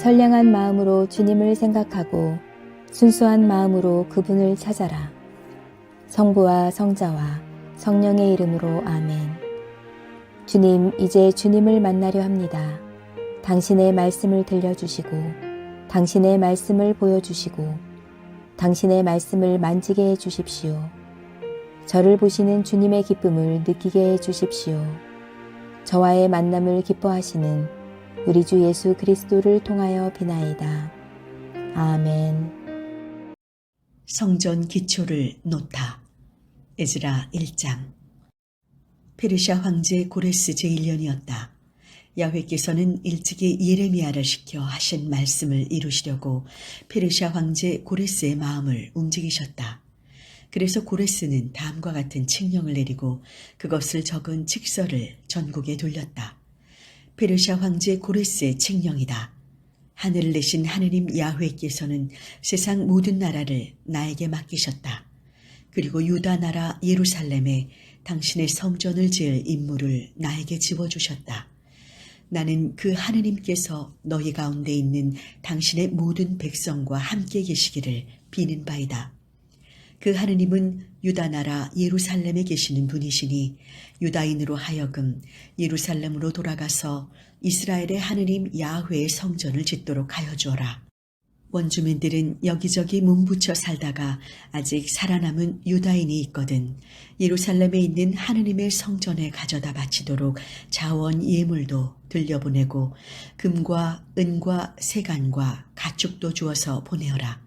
선량한 마음으로 주님을 생각하고 순수한 마음으로 그분을 찾아라. 성부와 성자와 성령의 이름으로 아멘. 주님, 이제 주님을 만나려 합니다. 당신의 말씀을 들려주시고 당신의 말씀을 보여주시고 당신의 말씀을 만지게 해주십시오. 저를 보시는 주님의 기쁨을 느끼게 해주십시오. 저와의 만남을 기뻐하시는 우리 주 예수 그리스도를 통하여 비나이다. 아멘. 성전 기초를 놓다. 에즈라 1장. 페르시아 황제 고레스 제1년이었다. 야훼께서는 일찍이 예레미야를 시켜 하신 말씀을 이루시려고 페르시아 황제 고레스의 마음을 움직이셨다. 그래서 고레스는 다음과 같은 칙령을 내리고 그것을 적은 칙서를 전국에 돌렸다. 페르시아 황제 고레스의 칙령이다. 하늘을 내신 하느님 야훼께서는 세상 모든 나라를 나에게 맡기셨다. 그리고 유다 나라 예루살렘에 당신의 성전을 지을 임무를 나에게 지워주셨다. 나는 그 하느님께서 너희 가운데 있는 당신의 모든 백성과 함께 계시기를 비는 바이다. 그 하느님은 유다 나라 예루살렘에 계시는 분이시니 유다인으로 하여금 예루살렘으로 돌아가서 이스라엘의 하느님 야훼의 성전을 짓도록 하여 주어라. 원주민들은 여기저기 몸붙여 살다가 아직 살아남은 유다인이 있거든 예루살렘에 있는 하느님의 성전에 가져다 바치도록 자원 예물도 들려보내고 금과 은과 세간과 가축도 주어서 보내어라.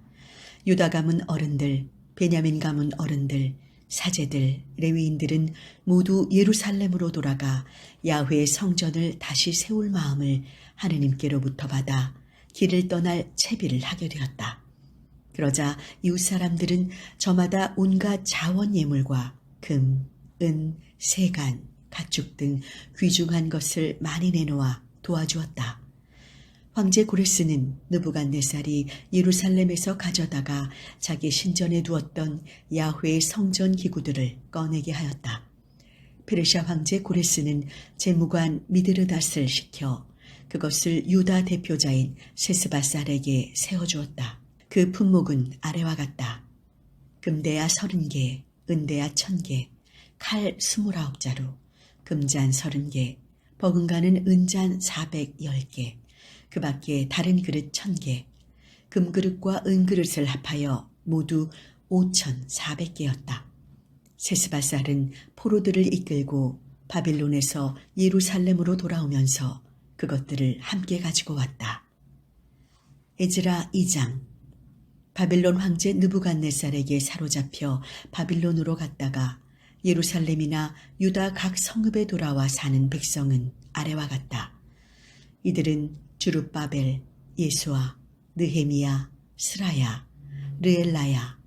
유다 가문 어른들, 베냐민 가문 어른들, 사제들, 레위인들은 모두 예루살렘으로 돌아가 야훼의 성전을 다시 세울 마음을 하느님께로부터 받아 길을 떠날 채비를 하게 되었다. 그러자 이웃 사람들은 저마다 온갖 자원 예물과 금, 은, 세간, 가축 등 귀중한 것을 많이 내놓아 도와주었다. 황제 고레스는 느부갓네살이 예루살렘에서 가져다가 자기 신전에 두었던 야훼의 성전 기구들을 꺼내게 하였다. 페르시아 황제 고레스는 재무관 미드르닷을 시켜 그것을 유다 대표자인 세스바살에게 세워주었다. 그 품목은 아래와 같다. 금대야 30개, 은대야 1000개, 칼 29자루, 금잔 30개, 버금가는 은잔 410개, 그 밖에 다른 그릇 1000개, 금그릇과 은그릇을 합하여 모두 5400개였다. 세스바살은 포로들을 이끌고 바빌론에서 예루살렘으로 돌아오면서 그것들을 함께 가지고 왔다. 에즈라 2장. 바빌론 황제 느부갓네살에게 사로잡혀 바빌론으로 갔다가 예루살렘이나 유다 각 성읍에 돌아와 사는 백성은 아래와 같다. 이들은 주룹바벨, 예수아, 느헤미야, 스라야, 르엘라야,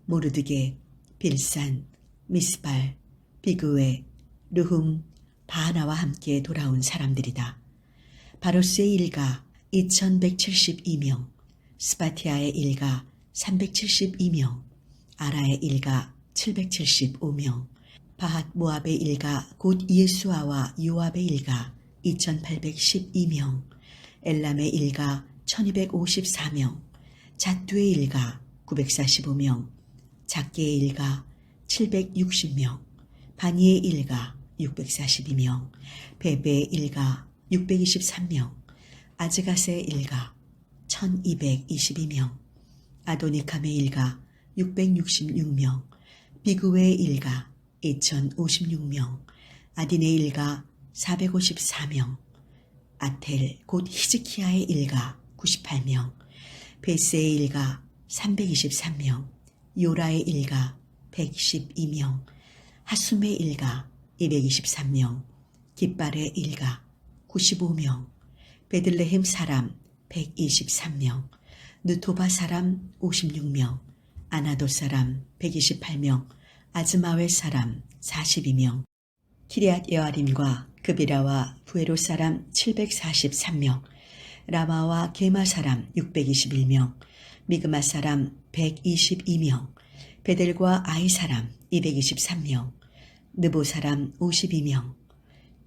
모르드게, 빌산, 미스발, 비그웨, 르훔, 바하나와 함께 돌아온 사람들이다. 바로스의 일가 2172명, 스바티아의 일가 372명, 아라의 일가 775명, 바핫 모압의 일가 곧 예수아와 요압의 일가 2812명, 엘람의 일가 1254명, 잣두의 일가 945명, 작게의 일가 760명, 바니의 일가 642명, 베베의 일가 623명, 아즈갓의 일가 1222명, 아도니캄의 일가 666명, 비그웨의 일가 2056명, 아딘의 일가 454명, 아텔 곧 히즈키야의 일가 98명, 베스의 일가 323명, 요라의 일가 112명, 하숨의 일가 223명, 깃발의 일가 95명, 베들레헴 사람 123명, 느토바 사람 56명, 아나도 사람 128명, 아즈마웨 사람 42명, 키리앗 여아림과 그비라와 부에로 사람 743명, 라마와 게마 사람 621명, 미그마 사람 122명, 베델과 아이 사람 223명, 느보 사람 52명,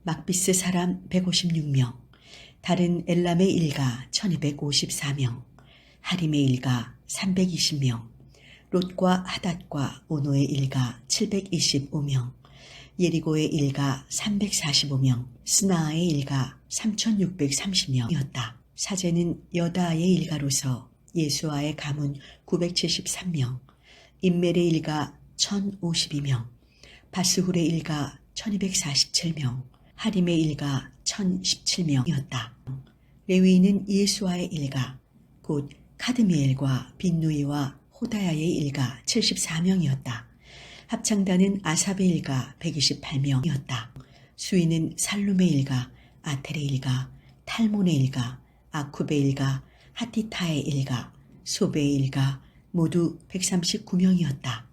막비스 사람 156명, 다른 엘람의 일가 1254명, 하림의 일가 320명, 롯과 하닷과 오노의 일가 725명, 예리고의 일가 345명, 스나아의 일가 3630명이었다. 사제는 여다의 일가로서 예수아의 가문 973명, 임멜의 일가 1052명, 바스훌의 일가 1247명, 하림의 일가 1017명이었다. 레위인은 예수아의 일가, 곧 카드미엘과 빈누이와 호다야의 일가 74명이었다. 합창단은 아삽의 일가 128명이었다. 수인은 살룸의 일가, 아텔의 일가, 탈몬의 일가, 아쿠베의 일가, 하티타의 일가, 소베의 일가 모두 139명이었다.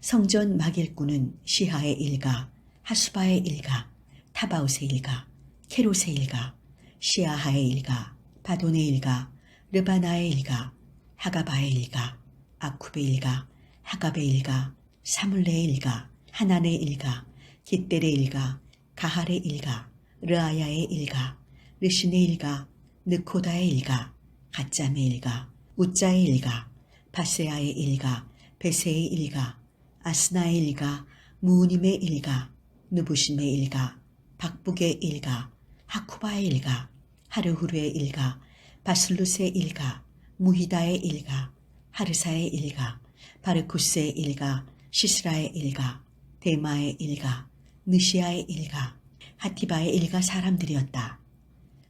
성전 막일꾼은 시하의 일가, 하수바의 일가, 타바웃의 일가, 케롯의 일가, 시아하의 일가, 바돈의 일가, 르바나의 일가, 하가바의 일가, 아쿠베의 일가, 하갑의 일가, 사물레의 일가, 하난의 일가, 깃델의 일가, 가할의 일가, 르아야의 일가, 르신의 일가, 느코다의 일가, 갓잠의 일가, 우짜의 일가, 바세아의 일가, 베세의 일가, 아스나의 일가, 무우님의 일가, 느부심의 일가, 박북의 일가, 하쿠바의 일가, 하르후르의 일가, 바슬루스의 일가, 무히다의 일가, 하르사의 일가, 바르쿠스의 일가, 시스라의 일가, 데마의 일가, 느시아의 일가, 하티바의 일가 사람들이었다.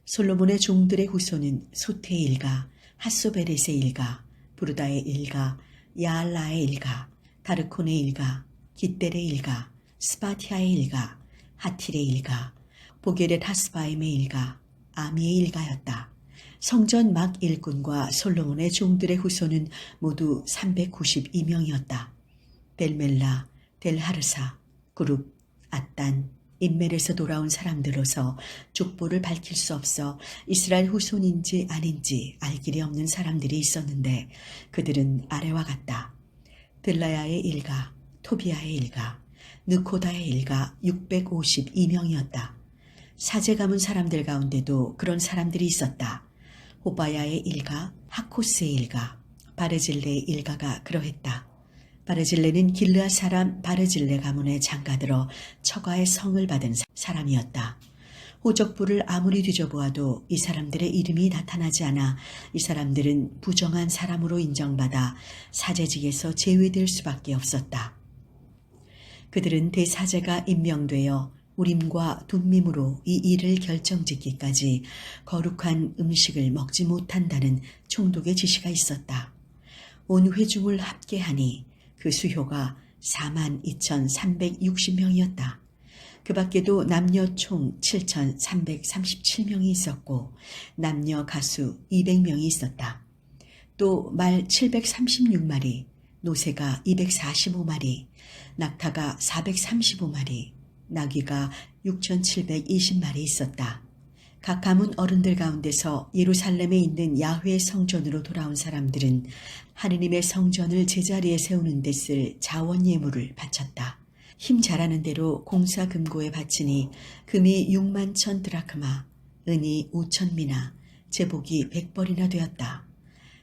솔로몬의 종들의 후손은 소테의 일가, 하소베렛의 일가, 부르다의 일가, 야알라의 일가, 다르콘의 일가, 깃델의 일가, 스바티아의 일가, 하틸의 일가, 보게렛 하스바임의 일가, 아미의 일가였다. 성전 막 일꾼과 솔로몬의 종들의 후손은 모두 392명이었다. 델멜라, 델하르사, 구룹, 앗단, 인멜에서 돌아온 사람들로서 족보를 밝힐 수 없어 이스라엘 후손인지 아닌지 알 길이 없는 사람들이 있었는데 그들은 아래와 같다. 들라야의 일가, 토비아의 일가, 느코다의 일가 652명이었다. 사제 가문 사람들 가운데도 그런 사람들이 있었다. 호바야의 일가, 하코스의 일가, 바르질레의 일가가 그러했다. 바르질레는 길르앗 사람 바르질레 가문에 장가들어 처가의 성을 받은 사람이었다. 호적부를 아무리 뒤져보아도 이 사람들의 이름이 나타나지 않아 이 사람들은 부정한 사람으로 인정받아 사제직에서 제외될 수밖에 없었다. 그들은 대사제가 임명되어 우림과 둠밈으로 이 일을 결정짓기까지 거룩한 음식을 먹지 못한다는 총독의 지시가 있었다. 온 회중을 합계하니 그 수효가 42,360명이었다. 그 밖에도 남녀 총 7,337명이 있었고 남녀 가수 200명이 있었다. 또 말 736마리, 노새가 245마리, 낙타가 435마리, 나귀가 6,720마리 있었다. 각 가문 어른들 가운데서 예루살렘에 있는 야훼 성전으로 돌아온 사람들은 하느님의 성전을 제자리에 세우는 데 쓸 자원 예물을 바쳤다. 힘 잘하는 대로 공사 금고에 바치니 금이 61,000 드라크마, 은이 5,000미나, 제복이 100벌이나 되었다.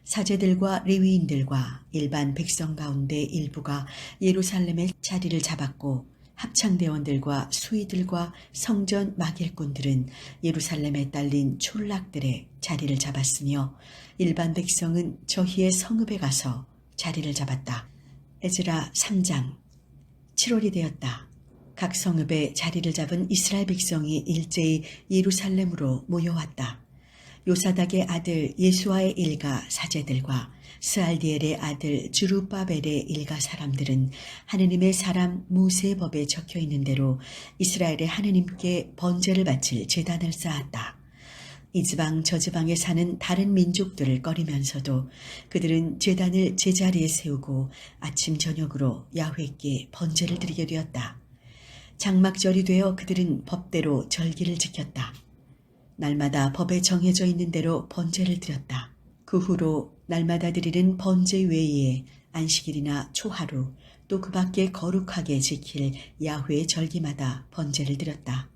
사제들과 레위인들과 일반 백성 가운데 일부가 예루살렘에 자리를 잡았고 합창대원들과 수의들과 성전 막일꾼들은 예루살렘에 딸린 촌락들의 자리를 잡았으며 일반 백성은 저희의 성읍에 가서 자리를 잡았다. 에즈라 3장. 7월이 되었다. 각 성읍에 자리를 잡은 이스라엘 백성이 일제히 예루살렘으로 모여왔다. 요사닥의 아들 예수아의 일가 사제들과 스알디엘의 아들 주루바벨의 일가 사람들은 하느님의 사람 모세의 법에 적혀 있는 대로 이스라엘의 하느님께 번제를 바칠 제단을 쌓았다. 이 지방 저 지방에 사는 다른 민족들을 꺼리면서도 그들은 제단을 제자리에 세우고 아침 저녁으로 야훼께 번제를 드리게 되었다. 장막절이 되어 그들은 법대로 절기를 지켰다. 날마다 법에 정해져 있는 대로 번제를 드렸다. 그 후로 날마다 드리는 번제 외에 안식일이나 초하루 또 그 밖에 거룩하게 지킬 야훼의 절기마다 번제를 드렸다.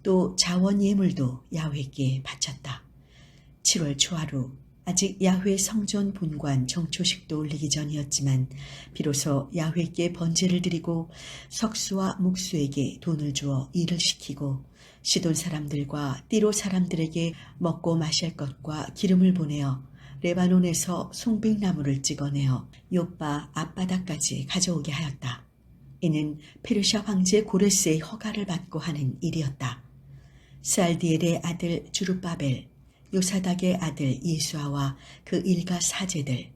또 자원 예물도 야훼께 바쳤다. 7월 초하루 아직 야훼 성전 본관 정초식도 올리기 전이었지만 비로소 야훼께 번제를 드리고 석수와 목수에게 돈을 주어 일을 시키고 시돈 사람들과 띠로 사람들에게 먹고 마실 것과 기름을 보내어 레바논에서 송백나무를 찍어내어 요빠 앞바다까지 가져오게 하였다. 이는 페르시아 황제 고레스의 허가를 받고 하는 일이었다. 스알디엘의 아들 주룹바벨, 요사닥의 아들 예수아와 그 일가 사제들,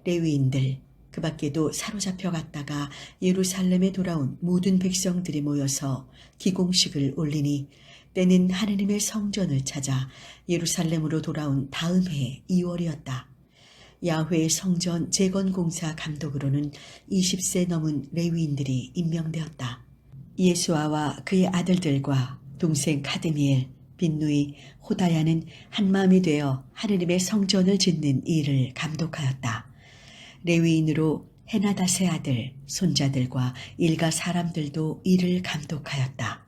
레위인들, 그 밖에도 사로잡혀 갔다가 예루살렘에 돌아온 모든 백성들이 모여서 기공식을 올리니 때는 하느님의 성전을 찾아 예루살렘으로 돌아온 다음 해 2월이었다. 야훼의 성전 재건공사 감독으로는 20세 넘은 레위인들이 임명되었다. 예수아와 그의 아들들과 동생 카드미엘, 빈누이, 호다야는 한마음이 되어 하느님의 성전을 짓는 일을 감독하였다. 레위인으로 헤나닷의 아들, 손자들과 일가 사람들도 일을 감독하였다.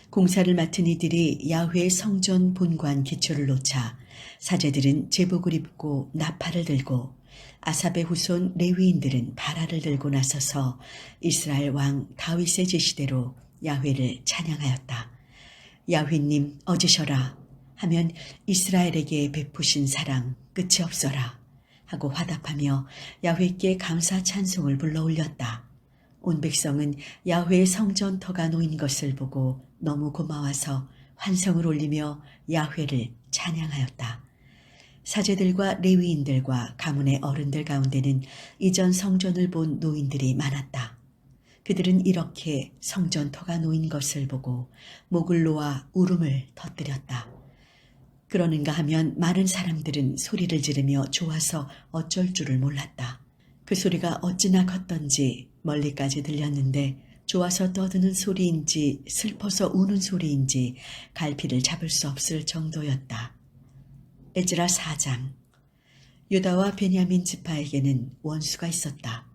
공사를 맡은 이들이 야훼의 성전 본관 기초를 놓자 사제들은 제복을 입고 나팔을 들고 아삽의 후손 레위인들은 바라를 들고 나서서 이스라엘 왕 다윗의 지시대로 야훼를 찬양하였다. 야훼님 어지셔라 하면 이스라엘에게 베푸신 사랑 끝이 없어라 하고 화답하며 야훼께 감사 찬송을 불러 올렸다. 온 백성은 야훼의 성전터가 놓인 것을 보고 너무 고마워서 환성을 올리며 야훼를 찬양하였다. 사제들과 레위인들과 가문의 어른들 가운데는 이전 성전을 본 노인들이 많았다. 그들은 이렇게 성전터가 놓인 것을 보고 목을 놓아 울음을 터뜨렸다. 그러는가 하면 많은 사람들은 소리를 지르며 좋아서 어쩔 줄을 몰랐다. 그 소리가 어찌나 컸던지 멀리까지 들렸는데 좋아서 떠드는 소리인지 슬퍼서 우는 소리인지 갈피를 잡을 수 없을 정도였다. 에즈라 4장. 유다와 베냐민 지파에게는 원수가 있었다.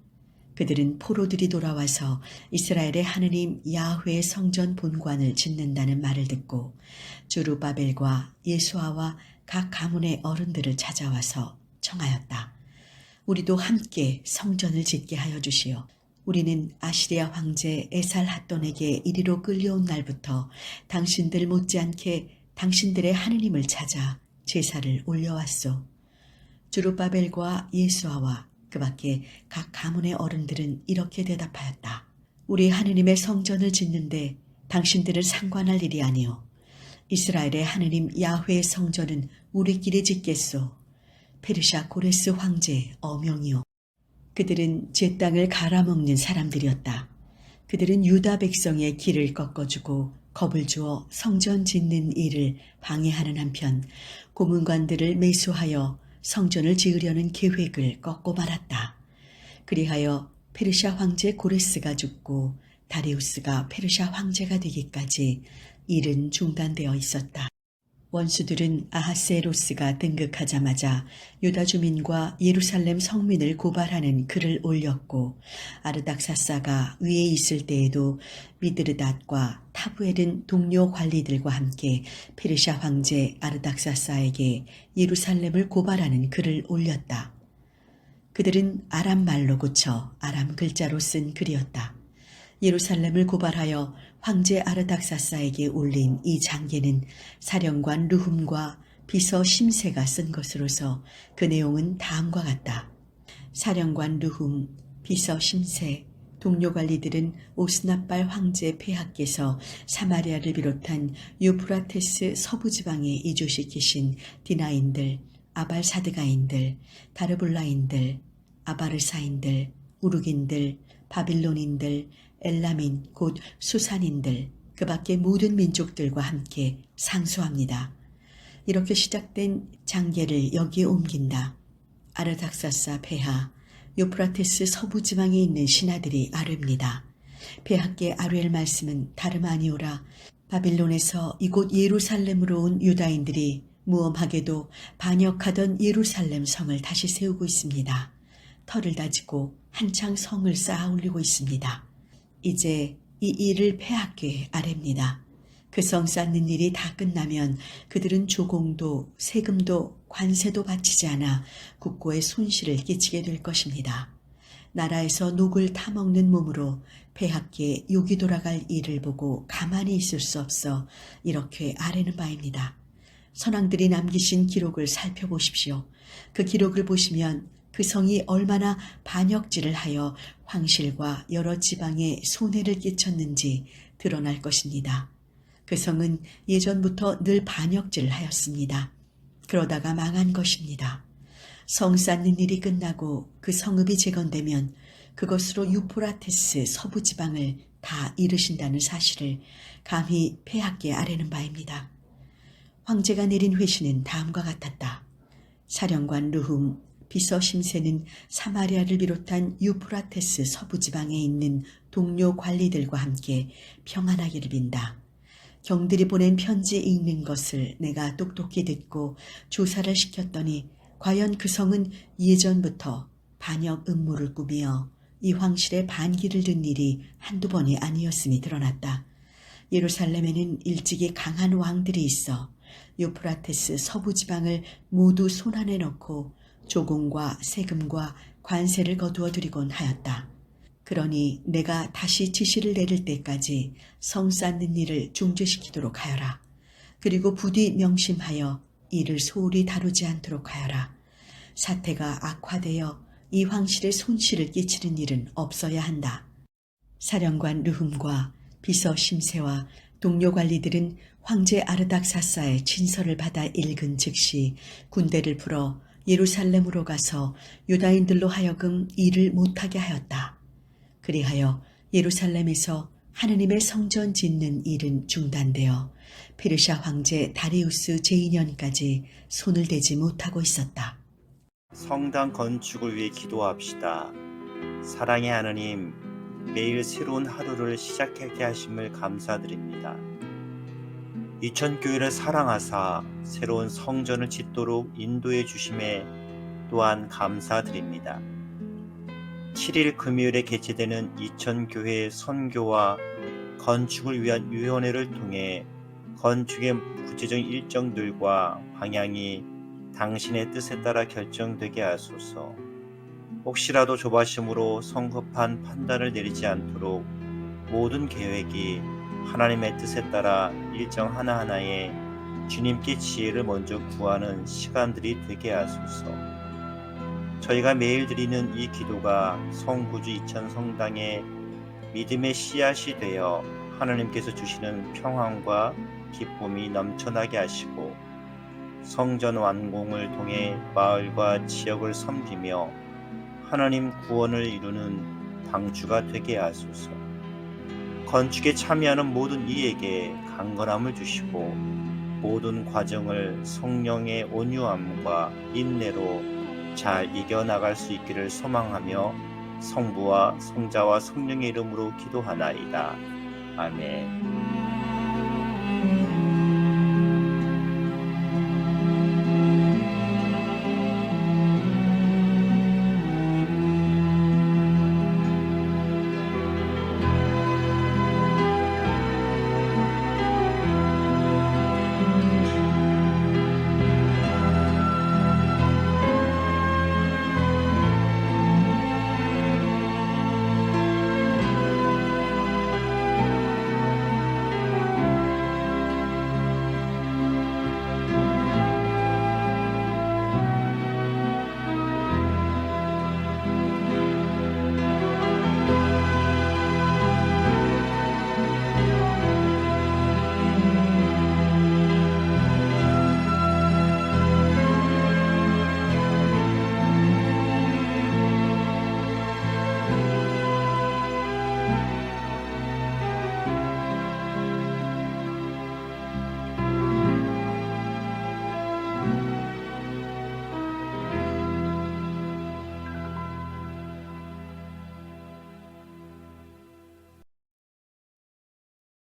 그들은 포로들이 돌아와서 이스라엘의 하느님 야훼의 성전 본관을 짓는다는 말을 듣고 주룹바벨과 예수아와 각 가문의 어른들을 찾아와서 청하였다. 우리도 함께 성전을 짓게 하여 주시오. 우리는 아시리아 황제 에살핫돈에게 이리로 끌려온 날부터 당신들 못지않게 당신들의 하느님을 찾아 제사를 올려왔소. 주룹바벨과 예수아와 그 밖에 각 가문의 어른들은 이렇게 대답하였다. 우리 하느님의 성전을 짓는데 당신들을 상관할 일이 아니오. 이스라엘의 하느님 야훼의 성전은 우리끼리 짓겠소. 페르시아 고레스 황제 어명이오. 그들은 제 땅을 갈아먹는 사람들이었다. 그들은 유다 백성의 길을 꺾어주고 겁을 주어 성전 짓는 일을 방해하는 한편 고문관들을 매수하여 성전을 지으려는 계획을 꺾고 말았다. 그리하여 페르시아 황제 고레스가 죽고 다리우스가 페르시아 황제가 되기까지 일은 중단되어 있었다. 원수들은 아하스에로스가 등극하자마자 유다 주민과 예루살렘 성민을 고발하는 글을 올렸고 아르닥사사가 위에 있을 때에도 미드르닷과 타부엘은 동료 관리들과 함께 페르시아 황제 아르닥사사에게 예루살렘을 고발하는 글을 올렸다. 그들은 아람 말로 고쳐 아람 글자로 쓴 글이었다. 예루살렘을 고발하여 황제 아르닥사사에게 올린 이 장계는 사령관 르훔과 비서 심세가 쓴 것으로서 그 내용은 다음과 같다. 사령관 르훔, 비서 심세, 동료 관리들은 오스나발 황제 폐하께서 사마리아를 비롯한 유프라테스 서부지방에 이주시키신 디나인들, 아발사드가인들, 다르볼라인들, 아바르사인들, 우르긴들, 바빌론인들, 엘라민 곧 수산인들 그 밖의 모든 민족들과 함께 상소합니다. 이렇게 시작된 장계를 여기에 옮긴다. 아르닥사사 폐하 유프라테스 서부지방에 있는 신하들이 아뢰입니다. 폐하께 아뢰할 말씀은 다름 아니오라. 바빌론에서 이곳 예루살렘으로 온 유다인들이 무엄하게도 반역하던 예루살렘 성을 다시 세우고 있습니다. 터를 다지고 한창 성을 쌓아 올리고 있습니다. 이제 이 일을 폐하께 아뢰입니다. 그 성 쌓는 일이 다 끝나면 그들은 조공도 세금도 관세도 바치지 않아 국고에 손실을 끼치게 될 것입니다. 나라에서 녹을 타먹는 몸으로 폐하께 욕이 돌아갈 일을 보고 가만히 있을 수 없어 이렇게 아뢰는 바입니다. 선왕들이 남기신 기록을 살펴보십시오. 그 기록을 보시면 그 성이 얼마나 반역질을 하여 황실과 여러 지방에 손해를 끼쳤는지 드러날 것입니다. 그 성은 예전부터 늘 반역질을 하였습니다. 그러다가 망한 것입니다. 성 쌓는 일이 끝나고 그 성읍이 재건되면 그것으로 유프라테스 서부 지방을 다 이르신다는 사실을 감히 폐하께 아뢰는 바입니다. 황제가 내린 회신은 다음과 같았다. 사령관 르훔, 비서 심세는 사마리아를 비롯한 유프라테스 서부 지방에 있는 동료 관리들과 함께 평안하기를 빈다. 경들이 보낸 편지 읽는 것을 내가 똑똑히 듣고 조사를 시켰더니 과연 그 성은 예전부터 반역 음모를 꾸미어 이 황실에 반기를 든 일이 한두 번이 아니었음이 드러났다. 예루살렘에는 일찍이 강한 왕들이 있어 유프라테스 서부 지방을 모두 손안에 넣고 조공과 세금과 관세를 거두어 들이곤 하였다. 그러니 내가 다시 지시를 내릴 때까지 성 쌓는 일을 중지시키도록 하여라. 그리고 부디 명심하여 이를 소홀히 다루지 않도록 하여라. 사태가 악화되어 이 황실에 손실을 끼치는 일은 없어야 한다. 사령관 르훔과 비서 심세와 동료 관리들은 황제 아르닥사사의 친서를 받아 읽은 즉시 군대를 풀어 예루살렘으로 가서 유다인들로 하여금 일을 못하게 하였다. 그리하여 예루살렘에서 하느님의 성전 짓는 일은 중단되어 페르시아 황제 다리우스 제2년까지 손을 대지 못하고 있었다. 성당 건축을 위해 기도합시다. 사랑의 하느님, 매일 새로운 하루를 시작하게 하심을 감사드립니다. 이천교회를 사랑하사 새로운 성전을 짓도록 인도해 주심에 또한 감사드립니다. 7일 금요일에 개최되는 이천교회 선교와 건축을 위한 위원회를 통해 건축의 구체적 일정들과 방향이 당신의 뜻에 따라 결정되게 하소서. 혹시라도 조바심으로 성급한 판단을 내리지 않도록 모든 계획이 하나님의 뜻에 따라 일정 하나하나에 주님께 지혜를 먼저 구하는 시간들이 되게 하소서. 저희가 매일 드리는 이 기도가 성구주 이천 성당의 믿음의 씨앗이 되어 하나님께서 주시는 평안과 기쁨이 넘쳐나게 하시고 성전 완공을 통해 마을과 지역을 섬기며 하나님 구원을 이루는 방주가 되게 하소서. 건축에 참여하는 모든 이에게 강건함을 주시고 모든 과정을 성령의 온유함과 인내로 잘 이겨나갈 수 있기를 소망하며 성부와 성자와 성령의 이름으로 기도하나이다. 아멘.